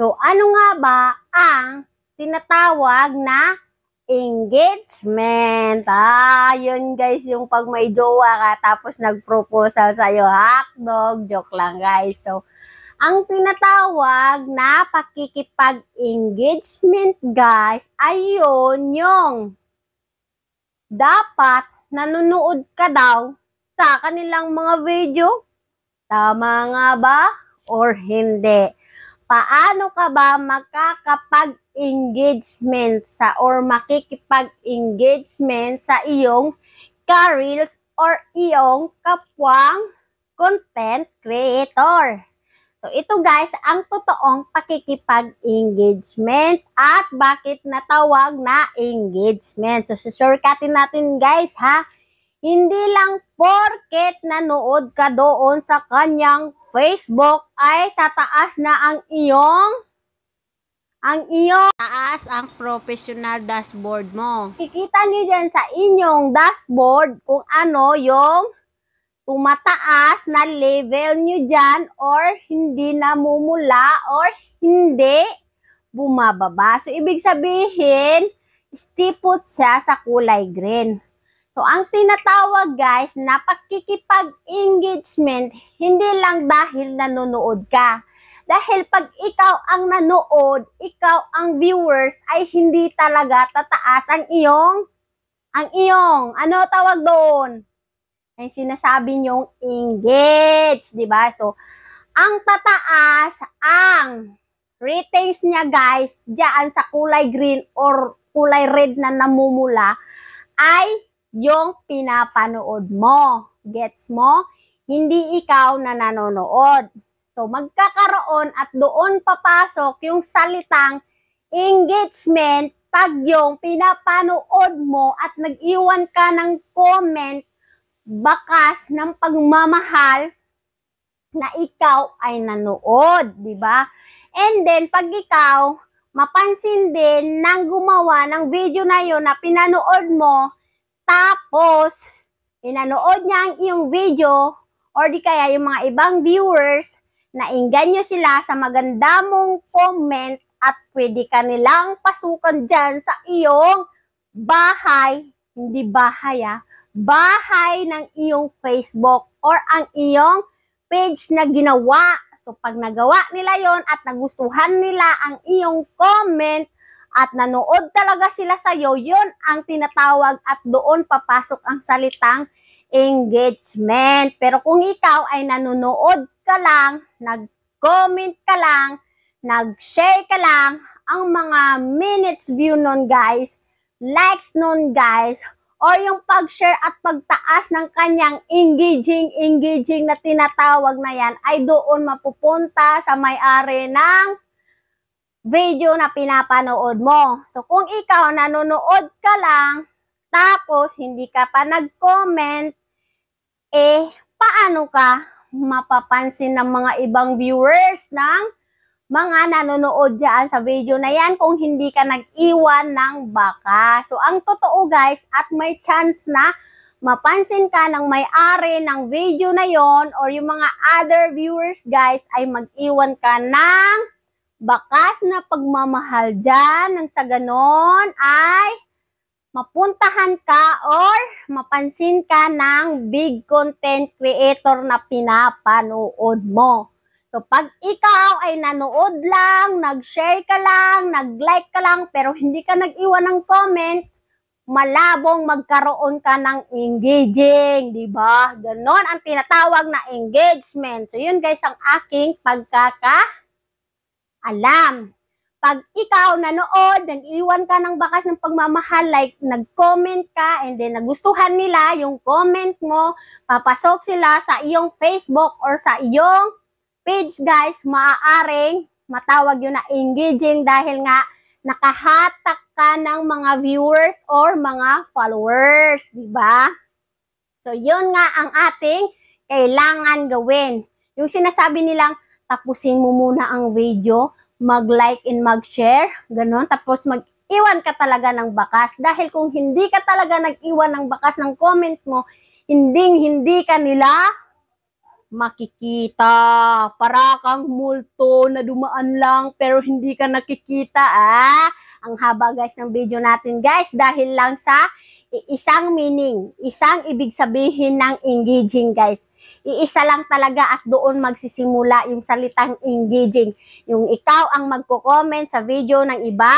So, ano nga ba ang tinatawag na engagement? Yun guys, yung pag may jowa ka tapos nag-proposal sa'yo, hakdog, joke lang guys. So, ang tinatawag na pakikipag-engagement guys, ayun yung dapat nanonood ka daw sa kanilang mga video. Tama nga ba or hindi? Paano ka ba makakapag-engagement sa or makikipag-engagement sa iyong ka-reels or iyong kapwang content creator? So, ito guys, ang totoong pakikipag-engagement at bakit natawag na engagement. So, shortcutin natin guys ha. Hindi lang porket nanood ka doon sa kanyang Facebook ay tataas na ang iyong taas ang professional dashboard mo. Kikita niyo dyan sa inyong dashboard kung ano yung tumataas na level nyo dyan or hindi namumula or hindi bumababa. So, ibig sabihin, stipot siya sa kulay green. So, ang tinatawag guys na pakikipag-engagement, hindi lang dahil nanonood ka. Dahil pag ikaw ang nanood, ikaw ang viewers, ay hindi talaga tataas ang iyong, ano tawag doon? Ay sinasabi nyong engage, di ba? So, ang tataas, ang ratings niya guys, diyan sa kulay green or kulay red na namumula, ay yung pinapanood mo. Gets mo? Hindi ikaw na nanonood. So, magkakaroon at doon papasok yung salitang engagement pag yung pinapanood mo at nag-iwan ka ng comment, bakas ng pagmamahal na ikaw ay nanood, di ba? And then, pag ikaw, mapansin din nang gumawa ng video na yon na pinanood mo, tapos, pinanood niya ang iyong video, or di kaya yung mga ibang viewers, naingganyo sila sa maganda mong comment at pwede ka nilang pasukan dyan sa iyong bahay, hindi bahay bahay ng iyong Facebook or ang iyong page na ginawa. So, pag nagawa nila yon at nagustuhan nila ang iyong comment at nanood talaga sila sa'yo, yun ang tinatawag at doon papasok ang salitang engagement. Pero kung ikaw ay nanonood ka lang, nag-comment ka lang, nag-share ka lang, ang mga minutes view nun guys, likes nun guys, or yung pag-share at pagtaas ng kanyang engaging na tinatawag na yan, ay doon mapupunta sa may-ari ng video na pinapanood mo. So, kung ikaw nanonood ka lang, tapos hindi ka pa nag-comment, paano ka mapapansin ng mga ibang viewers ng mga nanonood dyan sa video na yan kung hindi ka nag-iwan ng baka. So, ang totoo guys, at may chance na mapansin ka ng may-ari ng video na yon or yung mga other viewers guys ay mag-iwan ka ng bakas na pagmamahal dyan. Nang sa ganon ay mapuntahan ka or mapansin ka ng big content creator na pinapanood mo. So, pag ikaw ay nanood lang, nag-share ka lang, nag-like ka lang, pero hindi ka nag-iwan ng comment, malabong magkaroon ka ng engaging, di ba? Ganon ang tinatawag na engagement. So, yun guys ang aking pagkakaalam. Pag ikaw nanood, nag-iwan ka ng bakas ng pagmamahal, like nag-comment ka, and then nagustuhan nila yung comment mo, papasok sila sa iyong Facebook or sa iyong page guys, maaaring matawag yun na engaging dahil nga nakahatak ka ng mga viewers or mga followers, di ba? So, yun nga ang ating kailangan gawin. Yung sinasabi nilang, tapusin mo muna ang video, mag-like and mag-share, ganun. Tapos mag-iwan ka talaga ng bakas. Dahil kung hindi ka talaga nag-iwan ng bakas ng comment mo, hindi ka nila makikita. Para kang multo na dumaan lang pero hindi ka nakikita. Ang haba guys ng video natin guys dahil lang sa isang meaning, isang ibig sabihin ng engaging guys. Iisa lang talaga at doon magsisimula yung salitang engaging. Yung ikaw ang magko-comment sa video ng iba.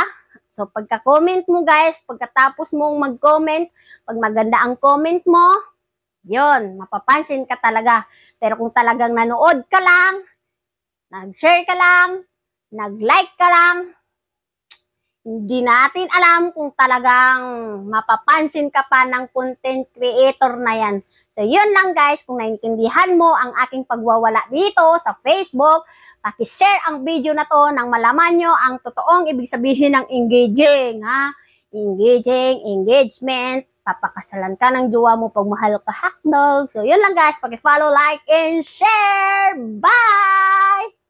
So pagka-comment mo guys, pagkatapos mong mag-comment, pag maganda ang comment mo, yon, mapapansin ka talaga. Pero kung talagang nanood ka lang, nag-share ka lang, nag-like ka lang, hindi natin alam kung talagang mapapansin ka pa ng content creator na yan. So, yun lang guys. Kung naintindihan mo ang aking pagwawala dito sa Facebook, paki-share ang video na to nang malaman nyo ang totoong ibig sabihin ng engaging. Engaging, engagement, papakasalan ka ng jowa mo pag mahal ka hotdog. So, yun lang guys. Paki-follow, like, and share. Bye!